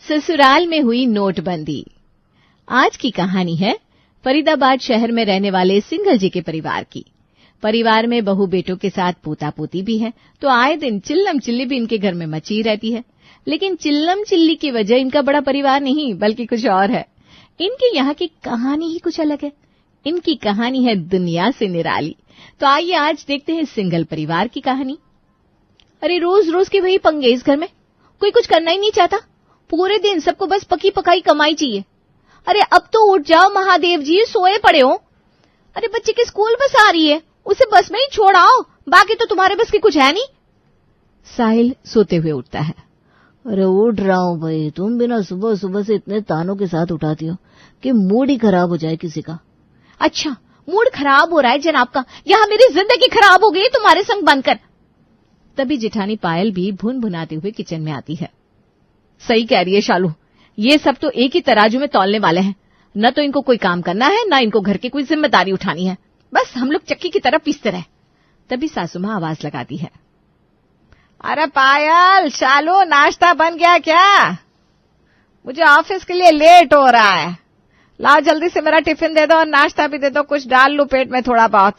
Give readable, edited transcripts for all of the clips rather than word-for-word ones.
ससुराल में हुई नोटबंदी। आज की कहानी है फरीदाबाद शहर में रहने वाले सिंघल जी के परिवार की। परिवार में बहू बेटों के साथ पोता पोती भी है, तो आए दिन चिल्लम चिल्ली भी इनके घर में मची रहती है। लेकिन चिल्लम चिल्ली की वजह इनका बड़ा परिवार नहीं बल्कि कुछ और है। इनके यहाँ की कहानी ही कुछ अलग है। इनकी कहानी है दुनिया से निराली। तो आइए आज देखते हैं सिंघल परिवार की कहानी। अरे रोज रोज के वही पंगे इस घर में, कोई कुछ करना ही नहीं चाहता। पूरे दिन सबको बस पकी पकाई कमाई चाहिए। अरे अब तो उठ जाओ महादेव जी, सोए पड़े हो। अरे बच्चे की स्कूल बस आ रही है, उसे बस में ही छोड़ आओ, बाकी तो तुम्हारे बस की कुछ है नहीं। साहिल सोते हुए उठता है। अरे उठ रहा हूँ भाई, तुम भी ना सुबह सुबह से इतने तानों के साथ उठाती हो कि मूड ही खराब हो जाए किसी का। अच्छा, मूड खराब हो रहा है जनाब का, यहाँ मेरी जिंदगी खराब हो गई तुम्हारे संग बनकर। तभी जेठानी पायल भी भुन भुनाते हुए किचन में आती है। सही कह रही है शालू, ये सब तो एक ही तराजू में तौलने वाले हैं। न तो इनको कोई काम करना है, न इनको घर की कोई जिम्मेदारी उठानी है। बस हम लोग चक्की की तरह पीसते रहे। तभी सासू मां आवाज लगाती है। अरे पायल, शालू, नाश्ता बन गया क्या? मुझे ऑफिस के लिए लेट हो रहा है। लाओ जल्दी से मेरा टिफिन दे दो और नाश्ता भी दे दो, कुछ डाल लूं पेट में थोड़ा बहुत।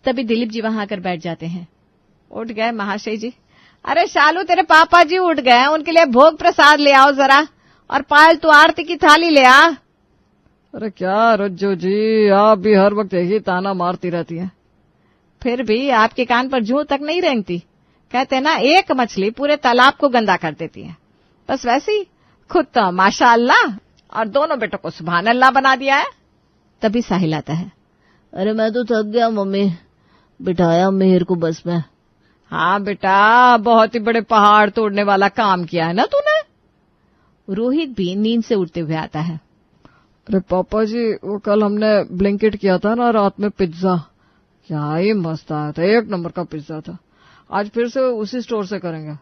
तभी दिलीप जी वहां आकर बैठ जाते हैं। उठ गए महाशय जी? अरे शालू, तेरे पापा जी उठ गए, उनके लिए भोग प्रसाद ले आओ जरा। और पायल, तू आरती की थाली ले आ। अरे क्या रज्जो जी, आप भी हर वक्त यही ताना मारती रहती हैं। फिर भी आपके कान पर जूं तक नहीं रेंगती। कहते ना, एक मछली पूरे तालाब को गंदा कर देती है। बस वैसे ही खुद तो माशाअल्लाह और दोनों बेटों को सुभान अल्लाह बना दिया है। तभी साहिल आता है। अरे मैं तो थक गया मम्मी, बिठाया मेहर को बस में। हाँ बेटा, बहुत ही बड़े पहाड़ तोड़ने वाला काम किया है ना तूने। रोहित भी नींद से उठते हुए आता है। अरे पापा जी, वो कल हमने ब्लिंकिट किया था ना रात में पिज्जा, क्या ही मस्त आया था, एक नंबर का पिज्जा था। आज फिर से उसी स्टोर से करेंगे।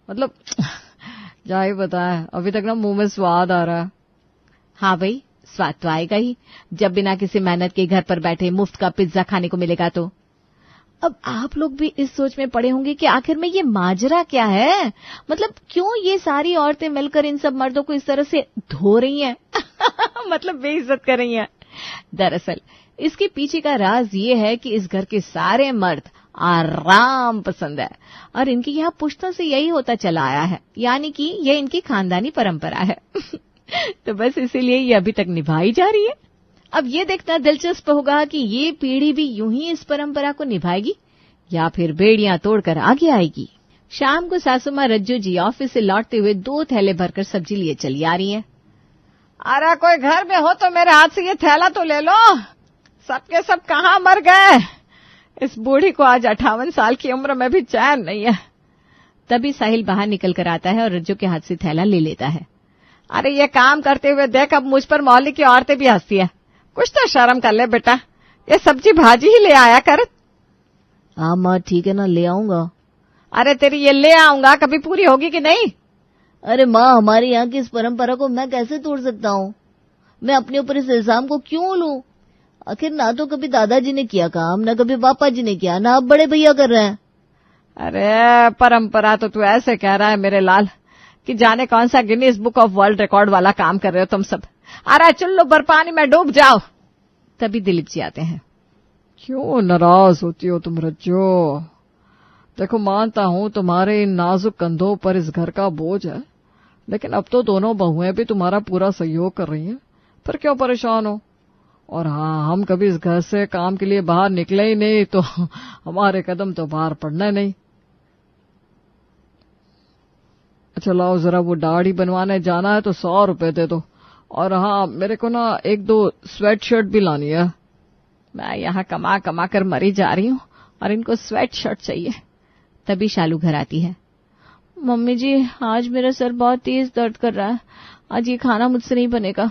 मतलब क्या ही बताएं, अभी तक ना मुंह में स्वाद आ रहा है। हाँ भाई, स्वाद तो आएगा ही जब बिना किसी मेहनत के घर पर बैठे मुफ्त का पिज्जा खाने को मिलेगा। तो अब आप लोग भी इस सोच में पड़े होंगे कि आखिर में ये माजरा क्या है। मतलब क्यों ये सारी औरतें मिलकर इन सब मर्दों को इस तरह से धो रही हैं मतलब बेइज्जत कर रही हैं। दरअसल इसके पीछे का राज ये है कि इस घर के सारे मर्द आराम पसंद है और इनके यहाँ पुश्तों से यही होता चला आया है, यानी कि ये इनकी खानदानी परंपरा है तो बस इसीलिए ये अभी तक निभाई जा रही है। अब ये देखना दिलचस्प होगा कि ये पीढ़ी भी यूं ही इस परंपरा को निभाएगी या फिर बेड़ियां तोड़कर आगे आएगी। शाम को सासू मां रज्जू जी ऑफिस से लौटते हुए 2 थैले भरकर सब्जी लिए चली आ रही हैं। अरे कोई घर में हो तो मेरे हाथ से ये थैला तो ले लो। सबके सब कहाँ मर गए। इस बूढ़ी को आज 58 साल की उम्र में भी चैन नहीं है। तभी साहिल बाहर निकल कर आता है और रज्जू के हाथ से थैला ले लेता है। अरे ये काम करते हुए देख, अब मुझ पर मोहल्ले की औरतें भी हंसती है। कुछ तो शर्म कर ले बेटा, ये सब्जी भाजी ही ले आया कर। हाँ माँ ठीक है ना, ले आऊंगा। अरे तेरी ये ले आऊंगा कभी पूरी होगी कि नहीं? अरे माँ, हमारे यहाँ की इस परंपरा को मैं कैसे तोड़ सकता हूँ? मैं अपने ऊपर इस इल्जाम को क्यों लूं? आखिर ना तो कभी दादाजी ने किया काम, ना कभी पापा जी ने किया, ना अब बड़े भैया कर रहे हैं। अरे परंपरा तो तू ऐसे कह रहा है मेरे लाल कि जाने कौन सा Guinness book of world record वाला काम कर रहे हो तुम सब। अरे चुल्लू भर पानी में डूब जाओ। तभी दिलीप जी आते हैं। क्यों नाराज होती हो तुम रज्जो? देखो, मानता हूं तुम्हारे इन नाजुक कंधों पर इस घर का बोझ है, लेकिन अब तो दोनों बहुएं भी तुम्हारा पूरा सहयोग कर रही हैं। फिर क्यों परेशान हो? और हाँ, हम कभी इस घर से काम के लिए बाहर निकले ही नहीं तो हमारे कदम तो बाहर पड़ना नहीं। अच्छा लाओ, जरा वो दाढ़ी बनवाने जाना है तो 100 रुपए दे दो। और हाँ, मेरे को ना 1-2 स्वेट शर्ट भी लानी है। मैं यहाँ कमा कमा कर मरी जा रही हूँ और इनको स्वेट शर्ट चाहिए। तभी शालू घर आती है। मम्मी जी, आज मेरा सर बहुत तेज दर्द कर रहा है, आज ये खाना मुझसे नहीं बनेगा।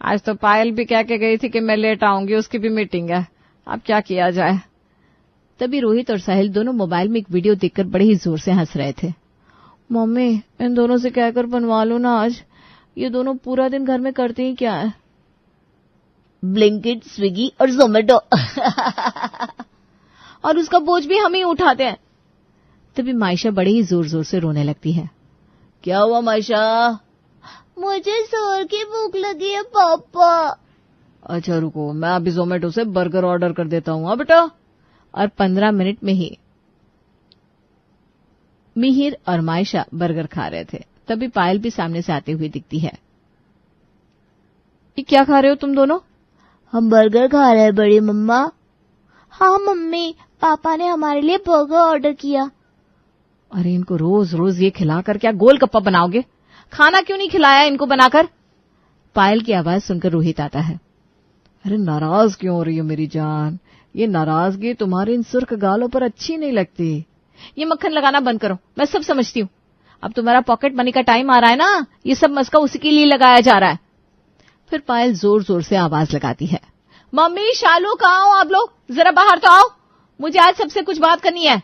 आज तो पायल भी कह के गई थी कि मैं लेट आऊंगी, उसकी भी मीटिंग है, अब क्या किया जाए। तभी रोहित और साहिल दोनों मोबाइल में एक वीडियो देखकर बड़े ही जोर से हंस रहे थे। मम्मी, इन दोनों से कहकर बनवा लो ना आज, ये दोनों पूरा दिन घर में करते ही क्या है? ब्लिंकिट, स्विगी और जोमेटो और उसका बोझ भी हम ही उठाते हैं। तभी मायशा बड़े ही जोर जोर से रोने लगती है। क्या हुआ मायशा? मुझे जोर की भूख लगी है पापा। अच्छा रुको, मैं अभी जोमेटो से बर्गर ऑर्डर कर देता हूँ। हाँ बेटा। और 15 मिनट में ही मिहिर और मायशा बर्गर खा रहे थे। तभी पायल भी सामने से आते हुए दिखती है। क्या खा रहे हो तुम दोनों? हम बर्गर खा रहे हैं बड़ी मम्मा। हाँ मम्मी, पापा ने हमारे लिए बर्गर ऑर्डर किया। अरे इनको रोज रोज ये खिलाकर क्या गोलगप्पा बनाओगे? खाना क्यों नहीं खिलाया इनको बनाकर? पायल की आवाज सुनकर रोहित आता है। अरे नाराज क्यों हो रही हो मेरी जान? ये नाराजगी तुम्हारे इन सुर्ख गालों पर अच्छी नहीं लगती। ये मक्खन लगाना बंद करो, मैं सब समझती हूँ। अब तुम्हारा पॉकेट मनी का टाइम आ रहा है ना, ये सब मस्का उसी के लिए लगाया जा रहा है। फिर पायल जोर जोर से आवाज लगाती है। मम्मी, शालू, कहाँ हो आप लोग? जरा बाहर तो आओ, मुझे आज सबसे कुछ बात करनी है।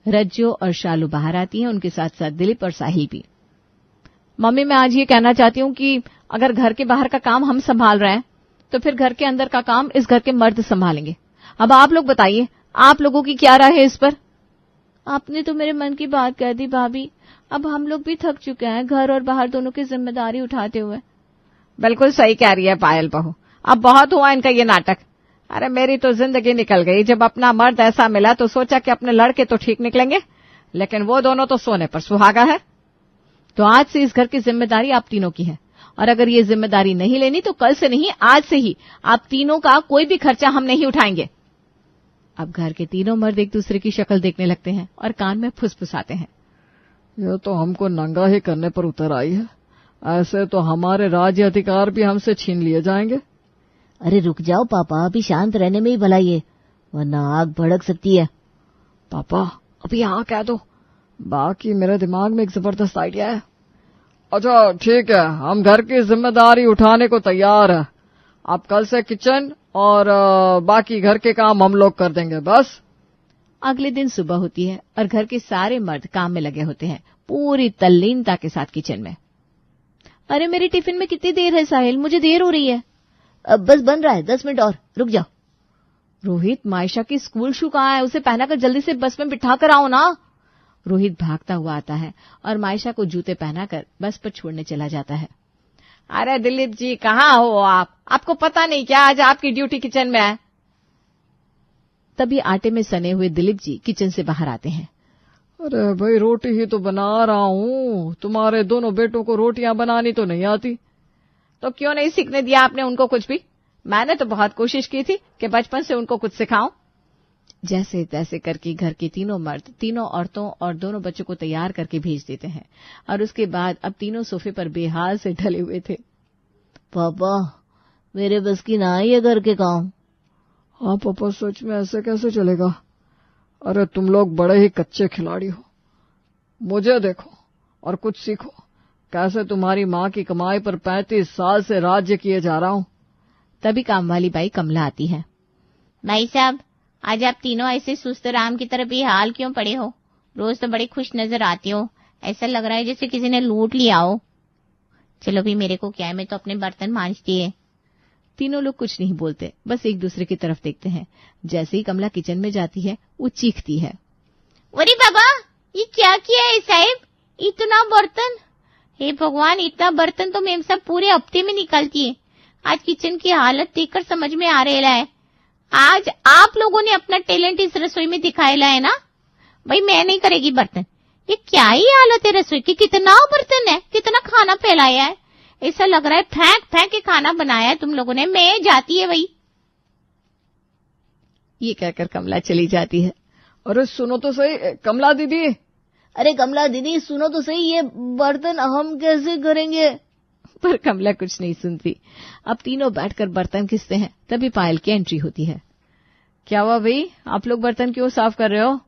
रज्जो और शालू बाहर आती हैं, उनके साथ साथ दिलीप और साहिल भी। मम्मी, मैं आज ये कहना चाहती हूँ कि अगर घर के बाहर का काम हम संभाल रहे हैं तो फिर घर के अंदर का काम इस घर के मर्द संभालेंगे। अब आप लोग बताइए, आप लोगों की क्या राय है इस पर? आपने तो मेरे मन की बात कह दी भाभी। अब हम लोग भी थक चुके हैं घर और बाहर दोनों की जिम्मेदारी उठाते हुए। बिल्कुल सही कह रही है पायल बहू, अब बहुत हुआ इनका ये नाटक। अरे मेरी तो जिंदगी निकल गई। जब अपना मर्द ऐसा मिला तो सोचा कि अपने लड़के तो ठीक निकलेंगे, लेकिन वो दोनों तो सोने पर सुहागा है। तो आज से इस घर की जिम्मेदारी आप तीनों की है, और अगर ये जिम्मेदारी नहीं लेनी तो कल से नहीं, आज से ही आप तीनों का कोई भी खर्चा हम नहीं उठाएंगे। अब घर के तीनों मर्द एक दूसरे की शक्ल देखने लगते हैं और कान में फुसफुसाते हैं। यह तो हमको नंगा ही करने पर उतर आई है। ऐसे तो हमारे राज्य अधिकार भी हमसे छीन लिए जाएंगे। अरे रुक जाओ पापा, अभी शांत रहने में ही भलाई है, वरना आग भड़क सकती है। पापा अभी हाँ कह दो, बाकी मेरे दिमाग में एक जबरदस्त आइडिया है। अच्छा ठीक है, हम घर की जिम्मेदारी उठाने को तैयार है। आप कल से किचन और बाकी घर के काम हम लोग कर देंगे बस। अगले दिन सुबह होती है और घर के सारे मर्द काम में लगे होते हैं, पूरी तल्लीनता के साथ किचन में। अरे मेरी टिफिन में कितनी देर है साहिल, मुझे देर हो रही है। अब बस बन रहा है, 10 मिनट और रुक जाओ। रोहित, मायशा की स्कूल शू कहाँ है? उसे पहनाकर जल्दी से बस में बिठा कर आओ ना। रोहित भागता हुआ आता है और मायशा को जूते पहनाकर बस पर छोड़ने चला जाता है। अरे दिलीप जी, कहाँ हो आप? आपको पता नहीं क्या आज आपकी ड्यूटी किचन में है? तभी आटे में सने हुए दिलीप जी किचन से बाहर आते हैं। अरे भाई, रोटी ही तो बना रहा हूँ। तुम्हारे दोनों बेटों को रोटियां बनानी तो नहीं आती? तो क्यों नहीं सीखने दिया आपने उनको कुछ भी? मैंने तो बहुत कोशिश की थी कि बचपन से उनको कुछ सिखाऊं। जैसे तैसे करके घर के तीनों मर्द, तीनों औरतों और दोनों बच्चों को तैयार करके भेज देते हैं और उसके बाद अब तीनों सोफे पर बेहाल से ढले हुए थे। पापा मेरे बस की ना ही है घर के काम। हाँ पापा, सच में ऐसे कैसे चलेगा? अरे तुम लोग बड़े ही कच्चे खिलाड़ी हो। मुझे देखो और कुछ सीखो, कैसे तुम्हारी माँ की कमाई पर 35 साल से राज्य किए जा रहा हूँ। तभी काम वाली बाई कमला आती है। भाई साहब, आज आप तीनों ऐसे सुस्त राम की तरह बेहाल क्यों पड़े हो? रोज तो बड़े खुश नजर आते हो, ऐसा लग रहा है जैसे किसी ने लूट लिया हो। चलो भी, मेरे को क्या है, मैं तो अपने बर्तन मांजती है। तीनों लोग कुछ नहीं बोलते, बस एक दूसरे की तरफ देखते हैं। जैसे ही कमला किचन में जाती है वो चीखती है। अरे बाबा, ये क्या किया है साहब? इतना बर्तन! हे भगवान, इतना बर्तन तो मेम साहब पूरे हफ्ते में निकालती है। आज किचन की हालत देखकर समझ में आ रहा है, आज आप लोगों ने अपना टैलेंट इस रसोई में दिखाया है ना। भाई मैं नहीं करेगी बर्तन। ये क्या ही हालत है रसोई की, कितना बर्तन है, कितना खाना फैलाया है। ऐसा लग रहा है फेंक फेंक के खाना बनाया है तुम लोगों ने। मैं जाती है भाई। ये कहकर कमला चली जाती है। अरे सुनो तो सही कमला दीदी। अरे कमला दीदी सुनो तो सही, ये बर्तन हम कैसे करेंगे? पर कमला कुछ नहीं सुनती। अब तीनों बैठकर बर्तन घिसते हैं। तभी पायल की एंट्री होती है। क्या हुआ भाई, आप लोग बर्तन क्यों साफ कर रहे हो?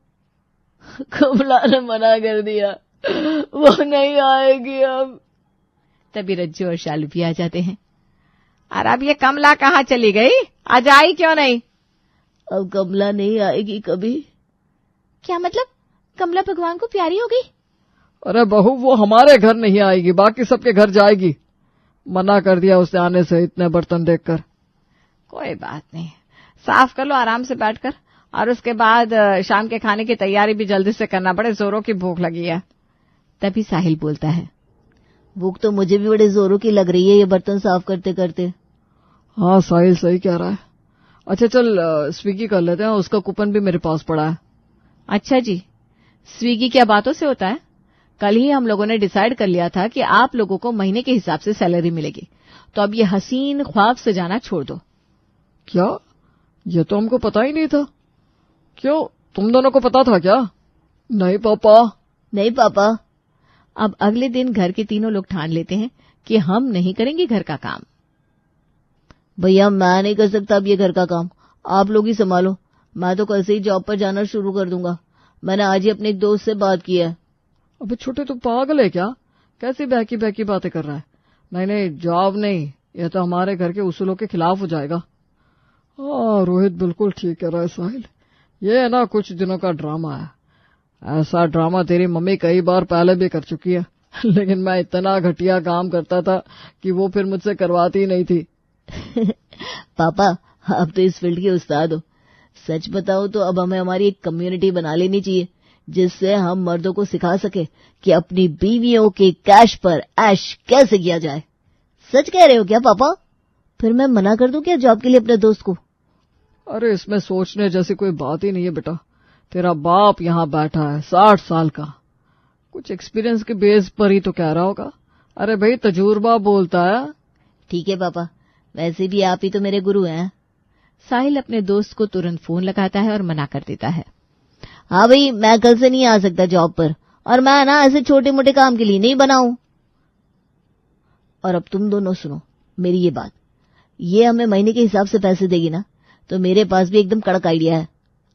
कमला ने मना कर दिया, वो नहीं आएगी अब। तभी रज्जू और शालू भी आ जाते हैं। और अब ये कमला कहाँ चली गई? आज आई क्यों नहीं? अब कमला नहीं आएगी कभी। क्या मतलब? कमला भगवान को प्यारी हो गई? अरे बहू, वो हमारे घर नहीं आएगी, बाकी सबके घर जाएगी। मना कर दिया उसे आने से इतने बर्तन देखकर। कोई बात नहीं, साफ कर लो आराम से बैठकर, और उसके बाद शाम के खाने की तैयारी भी जल्दी से करना, बड़े जोरों की भूख लगी है। तभी साहिल बोलता है, भूख तो मुझे भी बड़े जोरों की लग रही है ये बर्तन साफ करते करते। हाँ साहिल सही कह रहा है। अच्छा चल स्विगी कर लेते हैं, उसका कूपन भी मेरे पास पड़ा है। अच्छा जी, स्विगी क्या बातों से होता है? कल ही हम लोगों ने डिसाइड कर लिया था कि आप लोगों को महीने के हिसाब से सैलरी मिलेगी, तो अब ये हसीन ख्वाब सजाना छोड़ दो। क्या? ये तो हमको पता ही नहीं था। क्यों, तुम दोनों को पता था क्या? नहीं पापा। नहीं पापा। अब अगले दिन घर के तीनों लोग ठान लेते हैं कि हम नहीं करेंगे घर का काम। भैया मैं नहीं कर सकता अब ये घर का काम, आप लोग ही संभालो। मैं तो कल से ही जॉब पर जाना शुरू कर दूंगा। मैंने आज ही अपने एक दोस्त से बात की है। अबे छोटे तू पागल है क्या? कैसी बहकी बहकी बातें कर रहा है? नहीं नहीं, जॉब नहीं, यह तो हमारे घर के उसूलों के खिलाफ हो जाएगा। हाँ रोहित बिल्कुल ठीक कह रहा है साहिल, ये है ना कुछ दिनों का ड्रामा है। ऐसा ड्रामा तेरी मम्मी कई बार पहले भी कर चुकी है, लेकिन मैं इतना घटिया काम करता था कि वो फिर मुझसे करवाती ही नहीं थी। पापा आप तो इस फील्ड के उस्ताद हो। सच बताओ तो अब हमें हमारी एक कम्युनिटी बना लेनी चाहिए, जिससे हम मर्दों को सिखा सके कि अपनी बीवियों के कैश पर ऐश कैसे किया जाए। सच कह रहे हो क्या पापा? फिर मैं मना कर दूं क्या जॉब के लिए अपने दोस्त को? अरे इसमें सोचने जैसी कोई बात ही नहीं है बेटा। तेरा बाप यहाँ बैठा है 60 साल का, कुछ एक्सपीरियंस के बेस पर ही तो कह रहा होगा। अरे भाई तजुर्बा बोलता है। ठीक है पापा, वैसे भी आप ही तो मेरे गुरु हैं। साहिल अपने दोस्त को तुरंत फोन लगाता है और मना कर देता है। हाँ भाई मैं कल से नहीं आ सकता जॉब पर, और मैं ना ऐसे छोटे मोटे काम के लिए नहीं बना हूं। और अब तुम दोनों सुनो मेरी ये बात, ये हमें महीने के हिसाब से पैसे देगी ना, तो मेरे पास भी एकदम कड़क आइडिया है।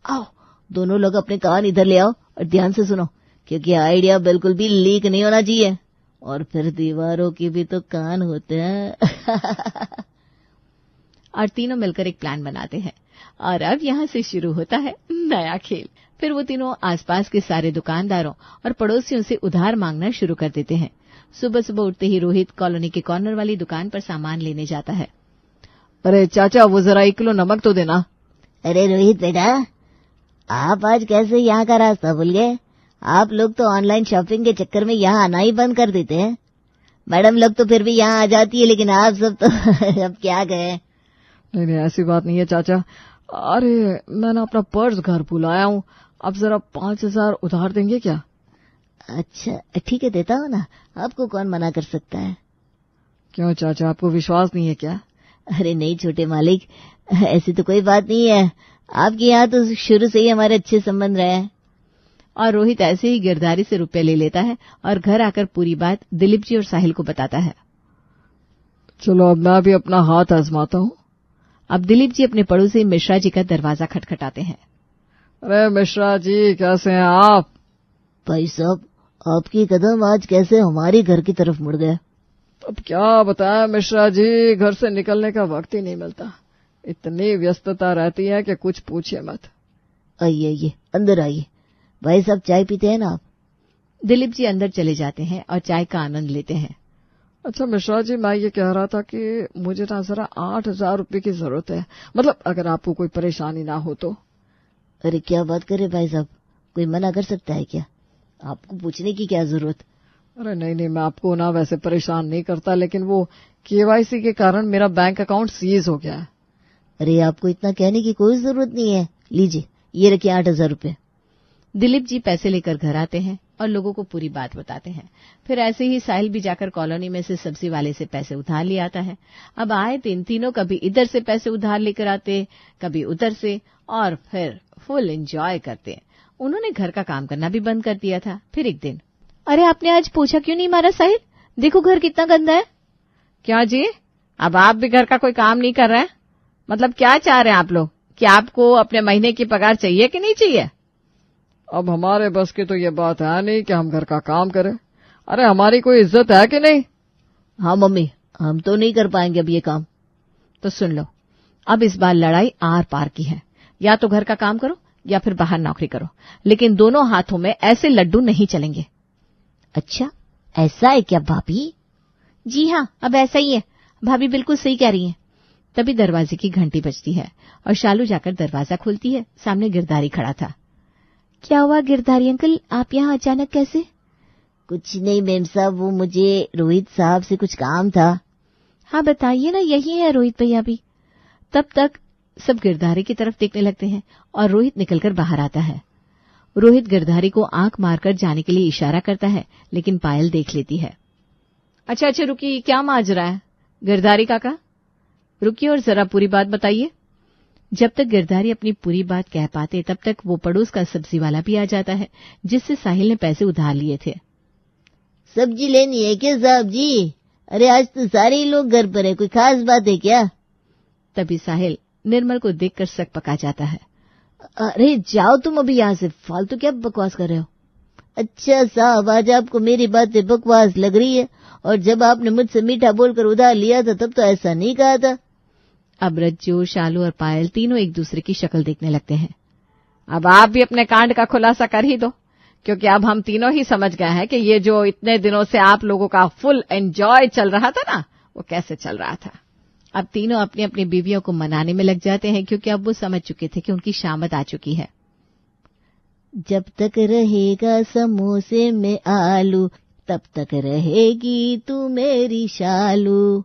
आओ दोनों लोग अपने कान इधर ले आओ और ध्यान से सुनो, क्योंकि आइडिया बिल्कुल भी लीक नहीं होना चाहिए, और फिर दीवारों के भी तो कान होते हैं। और तीनों मिलकर एक प्लान बनाते हैं, और अब यहाँ से शुरू होता है नया खेल। फिर वो तीनों आसपास के सारे दुकानदारों और पड़ोसियों से उधार मांगना शुरू कर देते हैं। सुबह सुबह उठते ही रोहित कॉलोनी के कॉर्नर वाली दुकान पर सामान लेने जाता है। अरे चाचा वो जरा 1 किलो नमक तो देना। अरे रोहित बेटा, आप आज कैसे यहाँ का रास्ता भूल गए? आप लोग तो ऑनलाइन शॉपिंग के चक्कर में यहाँ आना ही बंद कर देते हैं। मैडम लोग तो फिर भी यहाँ आ जाती है, लेकिन आप सब तो अब क्या गए? नहीं नहीं ऐसी बात नहीं है चाचा। अरे मैं ना अपना पर्स घर भुलाया हूँ, आप जरा 5,000 उधार देंगे क्या? अच्छा ठीक है, देता हूँ ना, आपको कौन मना कर सकता है। क्यों चाचा, आपको विश्वास नहीं है क्या? अरे नहीं छोटे मालिक, ऐसी तो कोई बात नहीं है। आपके यहाँ तो शुरू से ही हमारे अच्छे संबंध रहे हैं। और रोहित ऐसे ही गिरदारी से रुपए ले लेता है और घर आकर पूरी बात दिलीप जी और साहिल को बताता है। चलो अब मैं भी अपना हाथ आजमाता हूँ। अब दिलीप जी अपने पड़ोसी मिश्रा जी का दरवाजा खटखटाते हैं। अरे मिश्रा जी कैसे हैं आप? भाई साहब आपके कदम आज कैसे हमारे घर की तरफ मुड़ गए? अब क्या बताएं मिश्रा जी, घर से निकलने का वक्त ही नहीं मिलता, इतनी व्यस्तता रहती है कि कुछ पूछिए मत। आइए अंदर आइए। भाई साहब चाय पीते हैं ना आप? दिलीप जी अंदर चले जाते हैं और चाय का आनंद लेते हैं। अच्छा मिश्रा जी, मैं ये कह रहा था कि मुझे ना जरा 8,000 रुपये की जरूरत है, मतलब अगर आपको कोई परेशानी ना हो तो। अरे क्या बात करे भाई साहब, कोई मना कर सकता है क्या? आपको पूछने की क्या जरूरत? अरे नहीं मैं आपको ना वैसे परेशान नहीं करता, लेकिन वो KYC के कारण मेरा बैंक अकाउंट सीज हो गया है। अरे आपको इतना कहने की कोई जरूरत नहीं है, लीजिए ये रखिए 8,000 रुपये। दिलीप जी पैसे लेकर घर आते हैं और लोगों को पूरी बात बताते हैं। फिर ऐसे ही साहिल भी जाकर कॉलोनी में से सब्जी वाले से पैसे उधार ले आता है। अब आए दिन तीनों कभी इधर से पैसे उधार लेकर आते, कभी उधर से, और फिर फुल एंजॉय करते। उन्होंने घर का काम करना भी बंद कर दिया था। फिर एक दिन, अरे आपने आज पोछा क्यों नहीं मारा साहिल? देखो घर कितना गंदा है। क्या जी, अब आप भी घर का कोई काम नहीं कर रहे हैं? मतलब क्या चाह रहे हैं आप लोग, कि आपको अपने महीने की पगार चाहिए कि नहीं चाहिए? अब हमारे बस की तो ये बात है नहीं कि हम घर का काम करें। अरे हमारी कोई इज्जत है कि नहीं? हाँ मम्मी, हम तो नहीं कर पाएंगे अब ये काम। तो सुन लो, अब इस बार लड़ाई आर पार की है। या तो घर का काम करो या फिर बाहर नौकरी करो, लेकिन दोनों हाथों में ऐसे लड्डू नहीं चलेंगे। अच्छा ऐसा है क्या भाभी? जी हाँ, अब ऐसा ही है। भाभी बिल्कुल सही कह रही हैं। तभी दरवाजे की घंटी बजती है और शालू जाकर दरवाजा खोलती है। सामने गिरधारी खड़ा था। क्या हुआ गिरधारी अंकल, आप यहाँ अचानक कैसे? कुछ नहीं मेम साहब, वो मुझे रोहित साहब से कुछ काम था। हाँ बताइए ना, यही है रोहित भैया भी। तब तक सब गिरधारी की तरफ देखने लगते हैं और रोहित निकलकर बाहर आता है। रोहित गिरधारी को आंख मारकर जाने के लिए इशारा करता है, लेकिन पायल देख लेती है। अच्छा रुकिए, क्या माजरा है गिरधारी काका? रुकिए और जरा पूरी बात बताइए। जब तक गिरधारी अपनी पूरी बात कह पाते तब तक वो पड़ोस का सब्जी वाला भी आ जाता है, जिससे साहिल ने पैसे उधार लिए थे। सब्जी लेनी है क्या साहब जी? अरे आज तो सारे ही लोग घर पर है, कोई खास बात है क्या? तभी साहिल निर्मल को देखकर सक पका जाता है। अरे जाओ तुम अभी यहाँ से, फालतू क्या बकवास कर रहे हो? अच्छा साहब, आज आपको मेरी बातें बकवास लग रही है, और जब आपने मुझसे मीठा बोलकर उधार लिया था तब तो ऐसा नहीं कहा था। अब रज्जू, शालू और पायल तीनों एक दूसरे की शक्ल देखने लगते हैं। अब आप भी अपने कांड का खुलासा कर ही दो, क्योंकि अब हम तीनों ही समझ गए हैं कि ये जो इतने दिनों से आप लोगों का फुल एंजॉय चल रहा था ना, वो कैसे चल रहा था। अब तीनों अपनी अपनी बीवियों को मनाने में लग जाते हैं, क्योंकि अब वो समझ चुके थे कि उनकी शामत आ चुकी है। जब तक रहेगा समोसे में आलू, तब तक रहेगी तू मेरी शालू।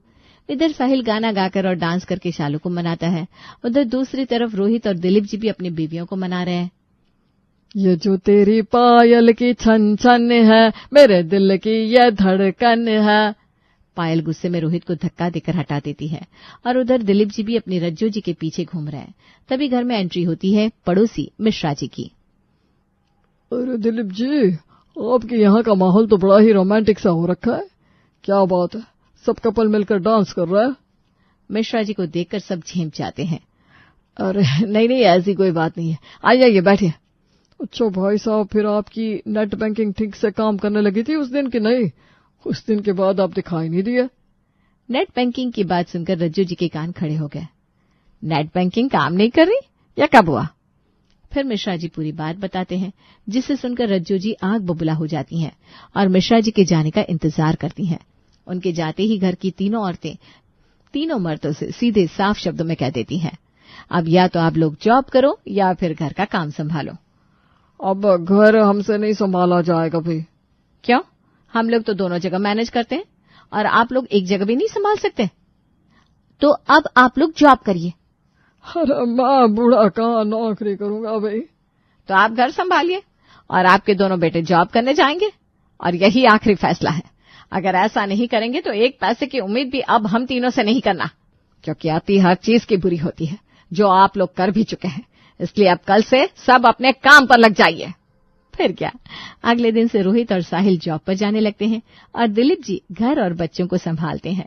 इधर साहिल गाना गाकर और डांस करके शालू को मनाता है, उधर दूसरी तरफ रोहित और दिलीप जी भी अपनी बीवियों को मना रहे हैं। ये जो तेरी पायल की छन छन है, मेरे दिल की ये धड़कन है। पायल गुस्से में रोहित को धक्का देकर हटा देती है और उधर दिलीप जी भी अपनी रज्जो जी के पीछे घूम रहे हैं। तभी घर में एंट्री होती है पड़ोसी मिश्रा जी की। अरे दिलीप जी, आपके यहाँ का माहौल तो बड़ा ही रोमांटिक सा हो रखा है, क्या बात है, सब कपल मिलकर डांस कर रहा है। मिश्रा जी को देखकर सब झेम जाते हैं। अरे नहीं ऐसी कोई बात नहीं है, आ जाइए बैठिए। अच्छा भाई साहब, फिर आपकी नेट बैंकिंग ठीक से काम करने लगी थी उस दिन कि नहीं? उस दिन के बाद आप दिखाई नहीं दिए। नेट बैंकिंग की बात सुनकर रज्जू जी के कान खड़े हो गए। नेट बैंकिंग काम नहीं कर रही या कब हुआ? फिर मिश्रा जी पूरी बात बताते हैं, जिसे सुनकर रज्जू जी आग बबूला हो जाती हैं और मिश्रा जी के जाने का इंतजार करती हैं। उनके जाते ही घर की तीनों औरतें तीनों मर्दों से सीधे साफ शब्दों में कह देती हैं, अब या तो आप लोग जॉब करो या फिर घर का काम संभालो। अब घर हमसे नहीं संभाला जाएगा भाई। क्यों? हम लोग तो दोनों जगह मैनेज करते हैं और आप लोग एक जगह भी नहीं संभाल सकते? तो अब आप लोग जॉब करिए। अरे मैं बूढ़ा कहाँ नौकरी करूंगा भाई। तो आप घर संभालिए और आपके दोनों बेटे जॉब करने जाएंगे, और यही आखिरी फैसला है। अगर ऐसा नहीं करेंगे तो एक पैसे की उम्मीद भी अब हम तीनों से नहीं करना, क्योंकि अति हर चीज की बुरी होती है, जो आप लोग कर भी चुके हैं। इसलिए अब कल से सब अपने काम पर लग जाइए। फिर क्या, अगले दिन से रोहित और साहिल जॉब पर जाने लगते हैं और दिलीप जी घर और बच्चों को संभालते हैं।